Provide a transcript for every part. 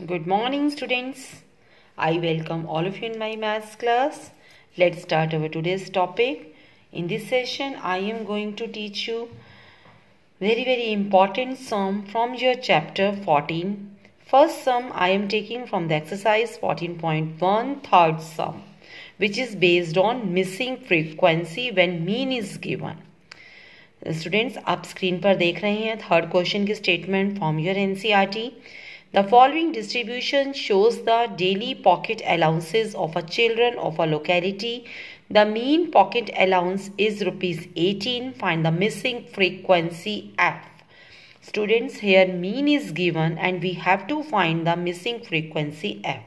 Good morning, students. I welcome all of you in my maths class. Let's start our today's topic. In this session, I am going to teach you very important sum from your chapter 14. First sum I am taking from the exercise 14.1, third sum, which is based on missing frequency when mean is given. Students आप screen पर देख रहे हैं third question की statement from your NCERT. The following distribution shows the daily pocket allowances of a children of a locality. The mean pocket allowance is rupees 18. Find the missing frequency f. Students, here mean is given and we have to find the missing frequency f.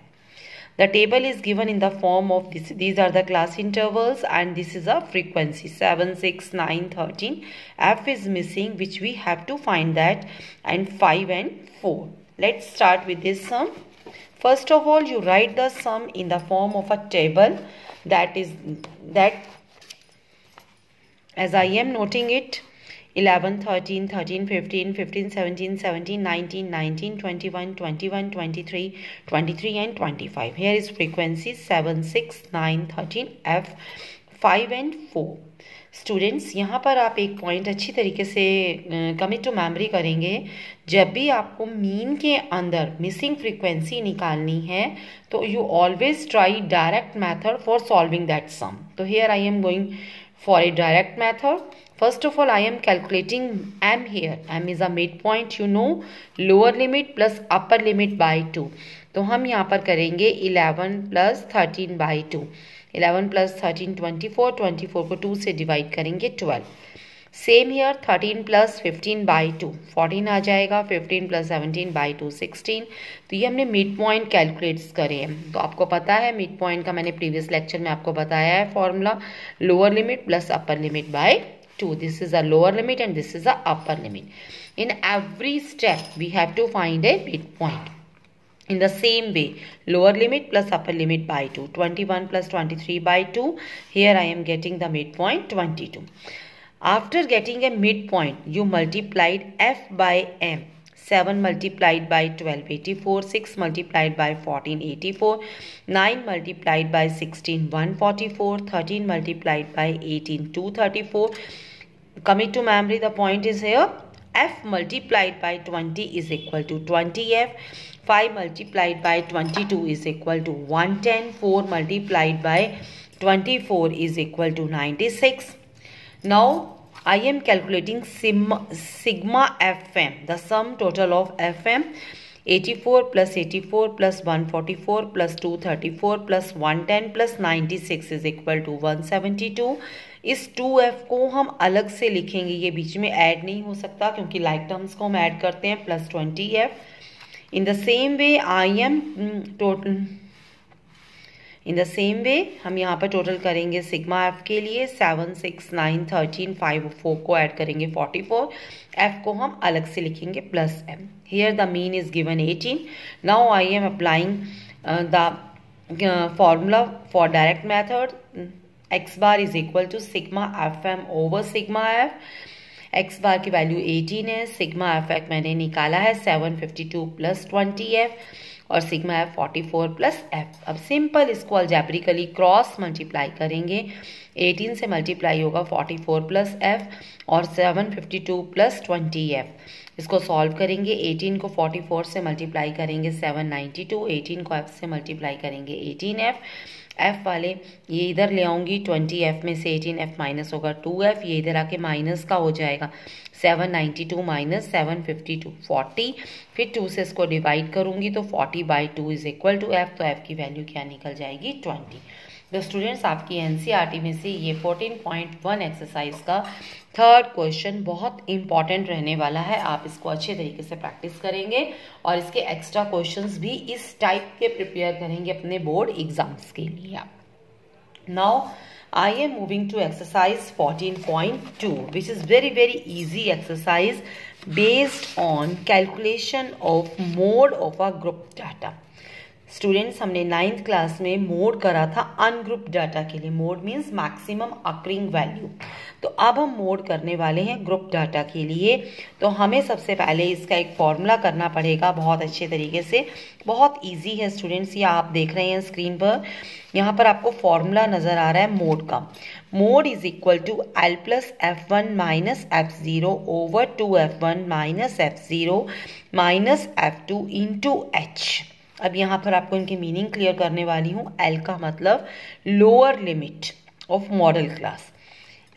The table is given in the form of this. These are the class intervals and this is a frequency 7, 6, 9, 13. F is missing, which we have to find that, and 5 and 4. Let's start with this sum. First of all, you write the sum in the form of a table. That as I am noting it, 11, 13, 13, 15, 15, 17, 17, 19, 19, 21, 21, 23, 23 and 25. Here is frequency 7, 6, 9, 13, F, 5 and 4. Students, यहाँ पर आप एक point अच्छी तरीके से commit to memory करेंगे. जब भी आपको मीन के अंदर मिसिंग फ्रीक्वेंसी निकालनी है तो you always try direct method for solving that sum. तो here I am going for a direct method. First of all, I am calculating m here. M is a midpoint, you know, lower limit plus upper limit by 2. तो हम यहाँ पर करेंगे 11 plus 13 by 2. 11 plus 13 24. 24 को 2 से divide करेंगे 12. Same here 13 plus 15 by 2 14 आ जाएगा. 15 plus 17 by 2 16. तो ये हमने मिड पॉइंट कैलकुलेट्स करे हैं. तो आपको पता है मिड पॉइंट का मैंने प्रीवियस लेक्चर में आपको बताया है formula, lower limit plus upper limit by 2. This is a lower limit and this is a upper limit. In every step we have to find a midpoint. In the same way, lower limit plus upper limit by 2. 21 plus 23 by 2. Here I am getting the midpoint 22. After getting a midpoint, you multiplied f by m. 7 multiplied by 12 84. 6 multiplied by 14 84. 9 multiplied by 16 144. 13 multiplied by 18 234. Coming to memory, the point is here f multiplied by 20 is equal to 20f. 5 multiplied by 22 is equal to 110. 4 multiplied by 24 is equal to 96. Now I am calculating sigma fm, the sum total of fm. 84 plus 84 plus 144 plus 234 plus 110 plus 96 is equal to 172. इस 2f को हम अलग से लिखेंगे, ये बीच में add नहीं हो सकता क्योंकि लाइक टर्म्स को हम ऐड करते हैं. Plus 20f. In the same way I am total in the same way हम यहाँ पर टोटल करेंगे सिग्मा एफ के लिए 7 6 9 13 5 4 को ऐड करेंगे 44. एफ को हम अलग से लिखेंगे plus M. Here the mean is given 18. Now I am applying the formula for direct method. x bar is equal to sigma fm over sigma f. x bar की वैल्यू 18 है. Sigma F मैंने निकाला है 752 plus 20f और sigma F 44 plus F. अब simple इसको algebraically cross multiply करेंगे. 18 से मल्टीप्लाई होगा 44 प्लस एफ और 752 प्लस 20f. इसको सॉल्व करेंगे. 18 को 44 से मल्टीप्लाई करेंगे 792. 18 को f से मल्टीप्लाई करेंगे 18f. f वाले ये इधर ले आऊंगी. 20f में से 18f माइनस होगा 2f. ये इधर आके माइनस का हो जाएगा 792 माइनस 752 40. फिर 2 से इसको डिवाइड करूंगी तो 40 by 2 is equal to f. तो f की वैल्यू क्या निकल जाएगी 20. तो स्टूडेंट्स, आपकी एनसीईआरटी में से ये 14.1 एक्सरसाइज का थर्ड क्वेश्चन बहुत इंपॉर्टेंट रहने वाला है. आप इसको अच्छे तरीके से प्रैक्टिस करेंगे और इसके एक्स्ट्रा क्वेश्चंस भी इस टाइप के प्रिपेयर करेंगे अपने बोर्ड एग्जाम्स के लिए. Now I am moving to exercise 14.2, which is very easy exercise based on calculation of mode of a group data. Students, हमने 9th क्लास में मोड करा था अनग्रुप डाटा के लिए. Mode means maximum occurring value. तो अब हम mode करने वाले हैं ग्रुप डाटा के लिए। तो हमें सबसे पहले इसका एक फॉर्मूला करना पड़ेगा बहुत अच्छे तरीके से। बहुत इजी है स्टूडेंट्स, ये आप देख रहे हैं स्क्रीन पर। यहाँ पर आपको फॉर्मूला नज़र आ रहा है मोड का। Mode is equal to L plus F1 minus F0 over 2F1 minus F0 minus F2 into H। अब यहाँ पर आपको इनकी मीनिंग क्लियर करने वाली हूँ। L का मतलब lower limit of modal class,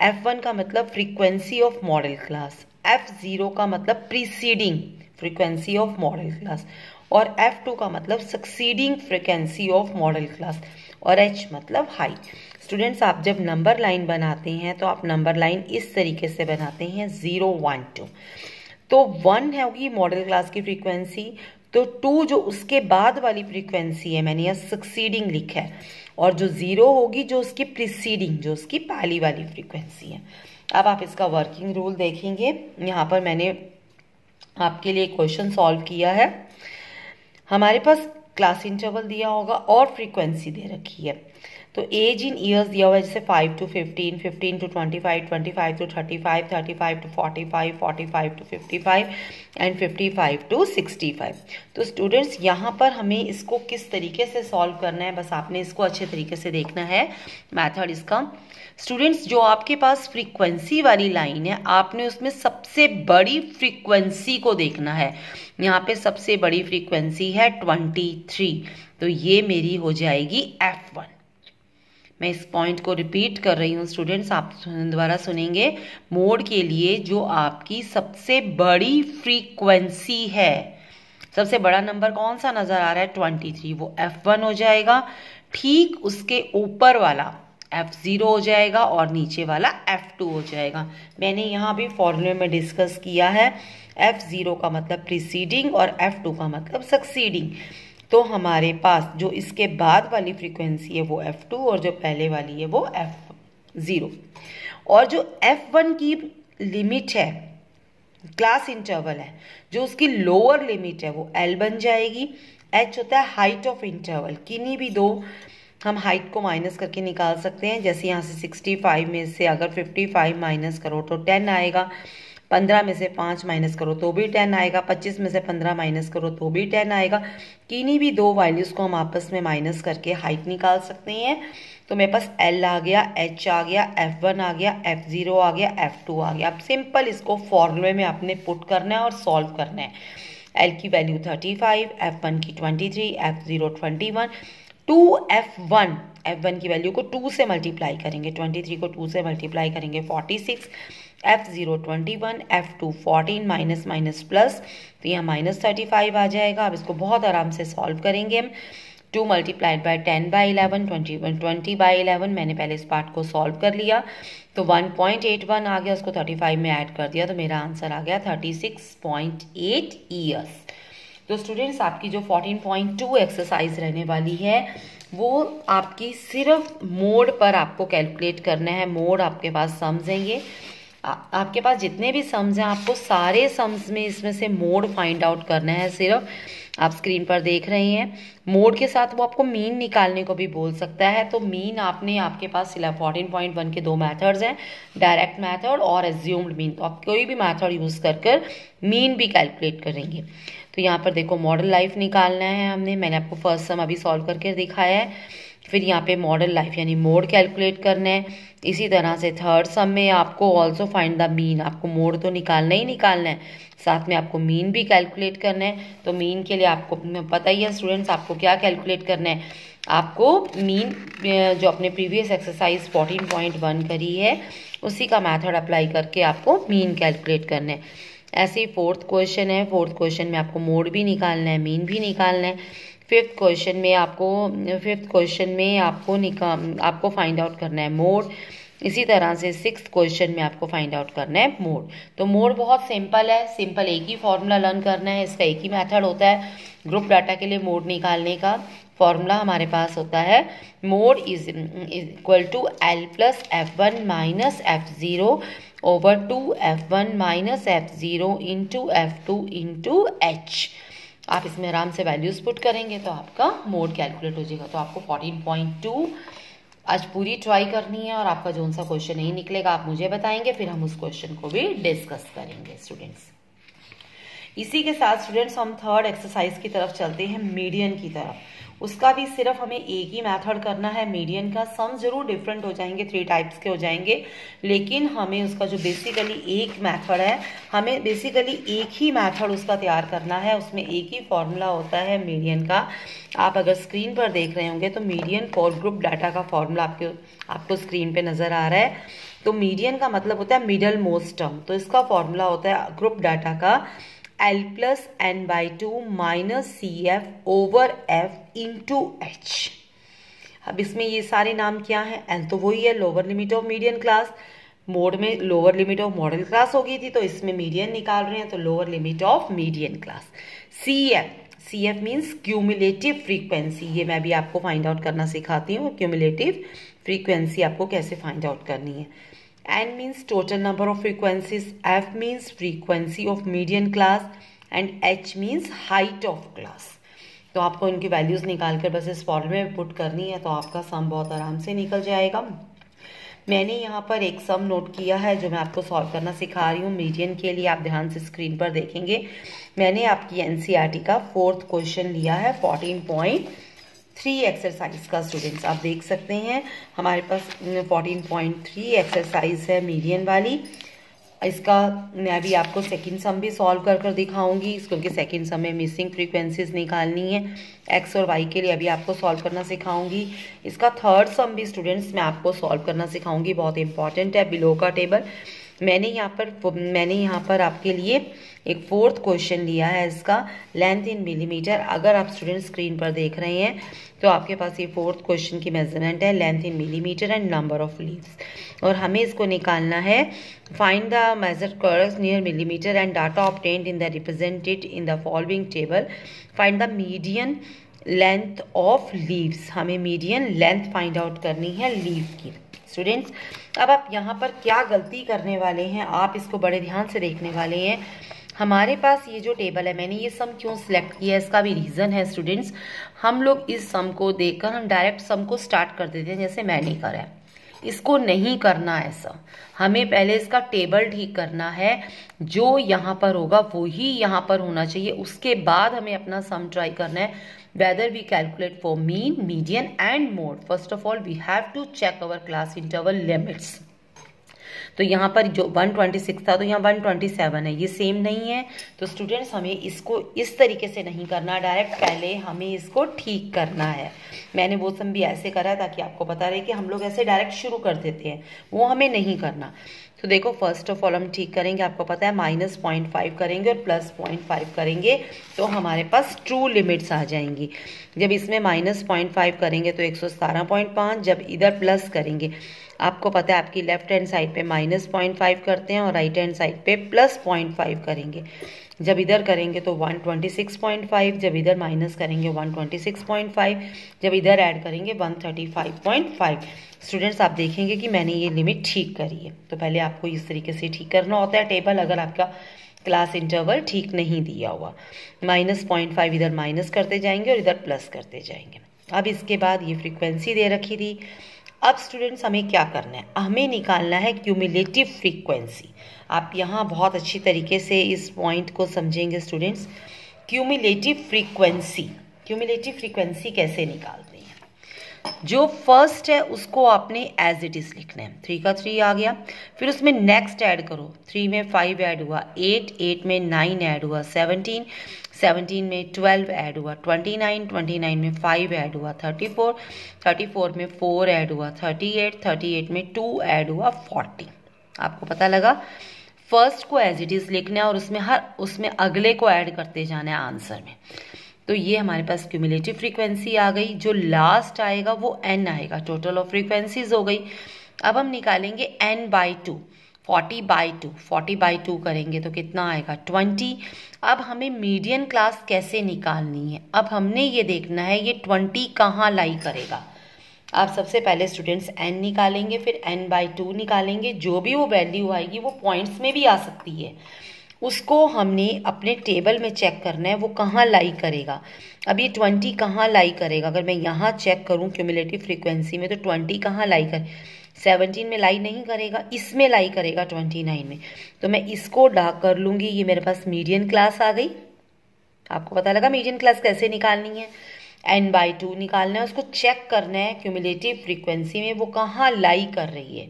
F1 का मतलब frequency of modal class, F0 का मतलब preceding frequency of modal class, और F2 का मतलब succeeding frequency of modal class, और H मतलब हाई। स्टूडेंट्स, आप जब नंबर लाइन बनाते हैं तो आप नंबर लाइन इस तरीके से बनाते हैं 0 1 2। तो 1 होगी मॉडल क्लास की फ्रीक्वेंसी, तो 2 जो उसके बाद वाली फ्रीक्वेंसी है मैंने यहाँ सक्सीडिंग लिखा है, और जो 0 होगी जो उसकी प्रीसीडिंग जो उसकी पहली वाली फ्रीक्वेंसी है। अब आप इसका वर्किंग रूल देखेंगे। यहाँ पर मैंने आपके लिए क्वेश्चन सॉल्व किया है। हमारे पास क्लास इंटरवल दिया होगा और फ्रीक्वेंसी दे रखी है। तो एज इन ईयर्स दिया हुआ है, जैसे 5 to 15, 15 to 25, 25 to 35, 35 to 45, 45 to 55 and 55 to 65। तो स्टूडेंट्स, यहाँ पर हमें इसको किस तरीके से सॉल्व करना है, बस आपने इसको अच्छे तरीके से देखना है मेथड इसका। स्टूडेंट्स, जो आपके पास फ्रीक्वेंसी वाली लाइन है, आपने उसमें सबसे बड़ी फ्रीक्वेंसी को देखना है। यहाँ पे सबसे बड़ी फ्रीक्वेंसी है 23, तो ये मेरी हो जाएगी F1। मैं इस पॉइंट को रिपीट कर रही हूँ स्टूडेंट्स, आप दोबारा सुनेंगे। मोड के लिए जो आपकी सबसे बड़ी फ्रीक्वेंसी है, सबसे बड़ा नंबर कौन सा नजर आ रहा है 23, वो F1 हो जाएगा। ठीक उसके ऊपर वाला F0 हो जाएगा और नीचे वाला F2 हो जाएगा। मैंने यहाँ भी फॉर्मूले में डिस्कस किया है। F0 का मतलब प्रीसीडिंग और F2 का मतलब सक्सीडिंग। तो हमारे पास जो इसके बाद वाली फ्रीक्वेंसी है वो F2 और जो पहले वाली है वो F0। और जो F1 की लिमिट है, क्लास इंटरवल है, जो उसकी लोअर लिमिट है वो L बन जाएगी। H होता है हाइट ऑफ इंटरवल। किन्हीं भी दो हम हाइट को माइनस करके निकाल सकते हैं। जैसे यहाँ से 65 में से अगर 55 माइनस करो तो 10 आएगा, 15 में से 5 माइनस करो तो भी 10 आएगा, 25 में से 15 माइनस करो तो भी 10 आएगा। किन्हीं भी दो वैल्यूज को हम आपस में माइनस करके हाइट निकाल सकते हैं। तो मेरे पास L आ गया, H आ गया, F1 आ गया, F0 आ गया, F2 आ गया। अब सिंपल इसको फॉर्मूले में आपने पुट करना है और सॉल्व करना है। L की वैल्यू 35, F1 की 23, F0 21, 2F1, F1 की वैल्यू को 2 से मल्टीप्लाई करेंगे, 23 को 2 से मल्टीप्लाई करेंगे 46, F0 21, F2 14 minus minus plus, तो यहाँ माइनस 35 आ जाएगा। अब इसको बहुत आराम से सॉल्व करेंगे हम। 2 मल्टीप्लाइड बाय 10 बाई 11, 21 20 बाई 11। मैंने पहले इस पार्ट को सॉल्व कर लिया, तो 1.81 आ गया, उसको 35 में ऐड कर दिया, तो मेरा आंसर आ गया 36.8 ईयर्स। तो स्टूडेंट्स, आपकी जो 14.2 एक्सरसाइज रहने वाली है वो आपकी सिर्फ मोड पर आपको कैलकुलेट करना है। मोड आपके पास सम्स हैं, ये आपके पास जितने भी सम्स हैं आपको सारे सम्स में इसमें से मोड फाइंड आउट करना है। सिर्फ आप स्क्रीन पर देख रहे हैं, मोड के साथ वो आपको मीन निकालने को भी बोल सकता है। तो मीन आपने आपके पास 14.1 के दो मेथड्स हैं, डायरेक्ट मेथड और एज्यूम्ड मीन। तो आप कोई भी मेथड यूज कर मीन भी कैलकुलेट करेंगे। तो यहाँ पर देखो मॉडल लाइफ निकालना है हमने, मैंने आपको फर्स्ट सम अभी सॉल्व करके दिखाया है। फिर यहाँ पे मॉडल लाइफ यानी मोड कैलकुलेट करना है। इसी तरह से थर्ड सम में आपको ऑल्सो फाइंड द मीन, आपको मोड तो निकालना ही निकालना है, साथ में आपको मीन भी कैलकुलेट करना है। तो मीन के लिए आपको पता ही है स्टूडेंट्स, आपको क्या कैलकुलेट करना है, आपको मीन जो अपने प्रीवियस एक्सरसाइज 14.1 करी है उसी का मेथड अप्लाई करके आपको मीन कैलकुलेट करना है। ऐसे ही फोर्थ क्वेश्चन है, फोर्थ क्वेश्चन में आपको मोड भी निकालना है, मीन भी निकालना है। फिफ्थ क्वेश्चन में आपको फाइंड आउट करना है मोड। इसी तरह से सिक्स्थ क्वेश्चन में आपको फाइंड आउट करना है मोड। तो मोड बहुत सिंपल है, सिंपल एक ही फॉर्मूला लर्न करना है, इसका एक ही मेथड होता है ग्रुप डाटा के लिए मोड निकालने का। फॉर्मूला हमारे पास होता है mode is equal to L plus F1 minus F0 over 2F1 minus F0 into F2 into H। आप इसमें आराम से वैल्यूज पुट करेंगे तो आपका मोड कैलकुलेट हो जाएगा। तो आपको 14.2 आज पूरी ट्राई करनी है और आपका जो सा क्वेश्चन नहीं निकलेगा आप मुझे बताएंगे, फिर हम उस क्वेश्चन को भी डिस्कस करेंगे स्टूडेंट्स। इसी के साथ स्टूडेंट्स हम थर्ड एक्सरसाइज की तरफ चलते हैं, मीडियन की तरफ। उसका भी सिर्फ हमें एक ही मेथड करना है मीडियन का। सम जरूर डिफरेंट हो जाएंगे, 3 टाइप्स के हो जाएंगे, लेकिन हमें उसका जो बेसिकली एक मेथड है, हमें बेसिकली एक ही मेथड उसका तैयार करना है। उसमें एक ही फॉर्मूला होता है मीडियन का। आप अगर स्क्रीन पर देख रहे होंगे तो मीडियन फॉर ग्रुप डाटा का फॉर्मूला आपको स्क्रीन पे नजर आ रहा है। तो मीडियन का मतलब होता है मिडल मोस्ट टर्म। तो इसका फॉर्मूला होता है ग्रुप डाटा का L plus n/2 minus CF over F into H। अब इसमें ये सारे नाम क्या है? L तो वही है, lower limit of median class. Mode में lower limit of modal class हो गई थी, तो इसमें मीडियन निकाल रहे हैं, तो lower limit of median class. CF means cumulative frequency. ये मैं भी आपको फाइंड आउट करना सिखाती हूँ, क्यूमुलेटिव फ्रीक्वेंसी आपको कैसे फाइंड आउट करनी है। N means total number of frequencies, F means frequency of median class and H means height of class। तो आपको इनकी वैल्यूज निकाल कर बस इस फॉर्मूले में पुट करनी है, तो आपका सम बहुत आराम से निकल जाएगा। मैंने यहाँ पर एक सम नोट किया है जो मैं आपको सॉल्व करना सिखा रही हूँ मीडियन के लिए। आप ध्यान से स्क्रीन पर देखेंगे, मैंने आपकी NCERT का 4th क्वेश्चन लिया है 14.3 एक्सरसाइज का। स्टूडेंट्स आप देख सकते हैं हमारे पास 14.3 एक्सरसाइज है मीडियन वाली। इसका मैं भी आपको सेकंड सम भी सॉल्व कर दिखाऊंगी, क्योंकि सेकंड सम में मिसिंग फ्रीक्वेंसीज निकालनी है। एक्स और वाई के लिए अभी आपको सॉल्व करना सिखाऊंगी। इसका थर्ड सम भी स्टूडेंट्स मैं आपको सॉल्व करना सिखाऊंगी, बहुत इंपॉर्टेंट है, बिलो का टेबल। मैंने यहाँ पर आपके लिए एक 4th क्वेश्चन लिया है, इसका लेंथ इन मिलीमीटर। अगर आप स्टूडेंट स्क्रीन पर देख रहे हैं तो आपके पास ये 4th क्वेश्चन की मेजरमेंट है, length in millimetre and number of leaves, और हमें इसको निकालना है। Find the measure curves near millimetre and data obtained in the represented in the following table. Find the median length of leaves. हमें median length find out करनी है leave की। Students अब आप यहाँ पर क्या गलती करने वाले हैं, आप इसको बड़े ध्यान से देखने वाले हैं। हमारे पास ये जो टेबल है, मैंने ये सम क्यों सिलेक्ट किया है इसका भी रीज़न है स्टूडेंट्स। हम लोग इस सम को देखकर हम डायरेक्ट सम को स्टार्ट कर देते हैं, जैसे मैंने करा है। इसको नहीं करना ऐसा, हमें पहले इसका टेबल ठीक करना है। जो यहाँ पर होगा वो ही यहाँ पर होना चाहिए, उसके बाद हमें अपना सम ट्राई करना है। whether we calculate for mean, median and mode, first of all we have to check our class interval limits। तो यहाँ पर जो 126 था तो यहाँ 127 है, ये सेम नहीं है। तो स्टूडेंट्स हमें इसको इस तरीके से नहीं करना, डायरेक्ट पहले हमें इसको ठीक करना है। मैंने वो सम भी ऐसे करा है ताकि आपको पता रहे कि हम लोग ऐसे डायरेक्ट शुरू कर देते हैं, वो हमें नहीं करना। तो देखो फर्स्ट ऑफ ऑल हम ठीक करेंगे, आपको पता है -0.5 करेंगे और +0.5 करेंगे तो हमारे पास ट्रू लिमिट्स आ जाएंगी। जब इसमें -0.5 करेंगे तो 117.5, जब इधर प्लस करेंगे, आपको पता है आपकी लेफ्ट हैंड साइड पे -0.5 करते हैं और राइट हैंड साइड पे +0.5 करेंगे। जब इधर करेंगे तो 126.5, जब इधर माइनस करेंगे 126.5, जब इधर ऐड करेंगे 135.5। स्टूडेंट्स आप देखेंगे कि मैंने ये लिमिट ठीक करी है। तो पहले आपको इस तरीके से ठीक करना होता है टेबल, अगर आपका क्लास इंटरवल ठीक नहीं दिया हुआ। -0.5 इधर माइनस करते जाएंगे और इधर प्लस करते जाएंगे। अब इसके बाद ये फ्रीक्वेंसी दे रखी थी। अब स्टूडेंट्स हमें क्या करना है, हमें निकालना है क्यूमुलेटिव फ्रीक्वेंसी। आप यहाँ बहुत अच्छी तरीके से इस पॉइंट को समझेंगे स्टूडेंट्स। क्यूमुलेटिव फ्रीक्वेंसी कैसे निकालते हैं। जो फर्स्ट है उसको आपने एज इट इज लिखना है। 3 का 3 आ गया, फिर उसमें नेक्स्ट ऐड करो। 3 में 5 ऐड हुआ, 8 में 9 ऐड हुआ, 17 में 12 ऐड हुआ, 29 में 5 ऐड हुआ, 34 में 4 ऐड हुआ, 38 में 2 ऐड हुआ, 40। आपको पता लगा, फर्स्ट को एज इट इज लिखना है और उसमें अगले को ऐड करते जाना है आंसर में। तो ये हमारे पास क्यूमुलेटिव फ्रीक्वेंसी आ गई। जो लास्ट आएगा वो n आएगा, टोटल ऑफ फ्रीक्वेंसीज हो गई। अब हम निकालेंगे n/2, 40/2 करेंगे तो कितना आएगा 20। अब हमें मीडियन क्लास कैसे निकालनी है, अब हमने ये देखना है ये 20 कहाँ लाई करेगा। आप सबसे पहले स्टूडेंट्स n निकालेंगे, फिर n/2 निकालेंगे। जो भी वो वैल्यू आएगी वो पॉइंट्स में भी आ सकती है। उसको हमने अपने टेबल में चेक करना है वो कहाँ लाई करेगा। अब ये 20 कहाँ लाई करेगा, अगर मैं यहाँ चेक करूँ क्यूमुलेटिव फ्रीक्वेंसी में तो 20 कहाँ लाई कर, 17 में लाई नहीं करेगा, इसमें लाई करेगा 29 में। तो मैं इसको ड्रा कर लूँगी, ये मेरे पास मीडियन क्लास आ गई। आपको पता लगा मीडियन क्लास कैसे निकालनी है, n/2 निकालना है, उसको चेक करना है क्यूमुलेटिव फ्रीक्वेंसी में वो कहाँ लाई कर रही है।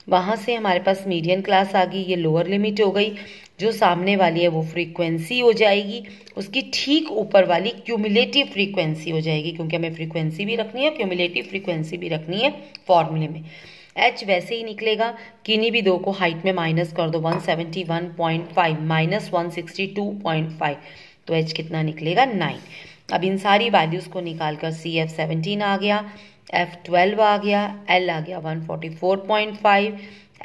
वहाँ से हमारे पास मीडियन क्लास आ गई, ये लोअर लिमिट हो गई। जो सामने वाली है वो फ्रीक्वेंसी हो जाएगी, उसकी ठीक ऊपर वाली क्यूमुलेटिव फ्रीक्वेंसी हो जाएगी, क्योंकि हमें फ्रीक्वेंसी भी रखनी है क्यूमुलेटिव फ्रीक्वेंसी भी रखनी है फॉर्मूले में। h वैसे ही निकलेगा, किन्हीं भी दो को हाइट में माइनस कर दो, 171.5 माइनस 162.5, तो h कितना निकलेगा 9। अब इन सारी वैल्यूज़ को निकालकर CF17 आ गया, F12 आ गया, L आ गया 144.5,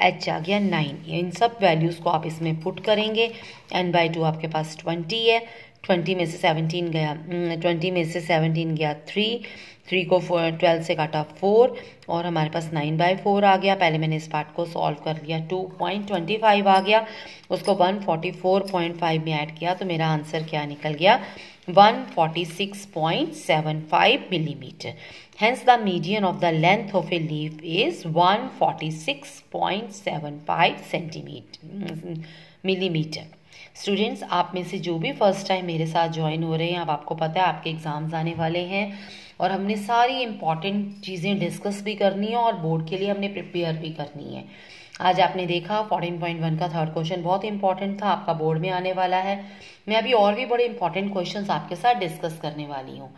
H आ गया 9। इन सब वैल्यूज़ को आप इसमें पुट करेंगे। n/2 आपके पास 20 है, 20 में से 17 गया 3 को 12 से काटा 4 और हमारे पास 9/4 आ गया। पहले मैंने इस पार्ट को सॉल्व कर लिया, 2.25 आ गया, उसको 144.5 में ऐड किया तो मेरा आंसर क्या निकल गया, 146.75 millimeter. Hence the median of the length of a leaf is 146.75 millimeter. Students, आप में से जो भी फर्स्ट टाइम मेरे साथ ज्वाइन हो रहे हैं, अब आपको पता है आपके एग्जाम्स आने वाले हैं और हमने सारी इंपॉर्टेंट चीज़ें डिस्कस भी करनी है और बोर्ड के लिए हमने प्रिपेयर भी करनी है। आज आपने देखा 14.1 का थर्ड क्वेश्चन बहुत इंपॉर्टेंट था, आपका बोर्ड में आने वाला है। मैं अभी और भी बड़े इंपॉर्टेंट क्वेश्चंस आपके साथ डिस्कस करने वाली हूँ।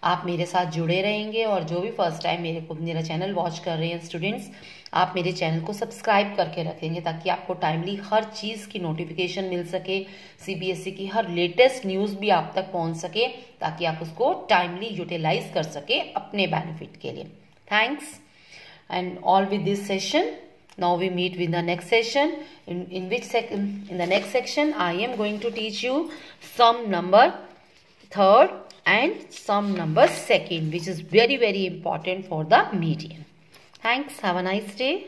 आप मेरे साथ जुड़े रहेंगे और जो भी फर्स्ट टाइम मेरा चैनल वॉच कर रहे हैं स्टूडेंट्स, आप मेरे चैनल को सब्सक्राइब करके रखेंगे ताकि आपको टाइमली हर चीज़ की नोटिफिकेशन मिल सके, CBSE की हर लेटेस्ट न्यूज़ भी आप तक पहुँच सके, ताकि आप उसको टाइमली यूटिलाइज कर सके अपने बेनिफिट के लिए। Thanks and all with this session. Now we meet with the next session. In the next section I am going to teach you sum number third and sum number second, which is very important for the median. Thanks. Have a nice day.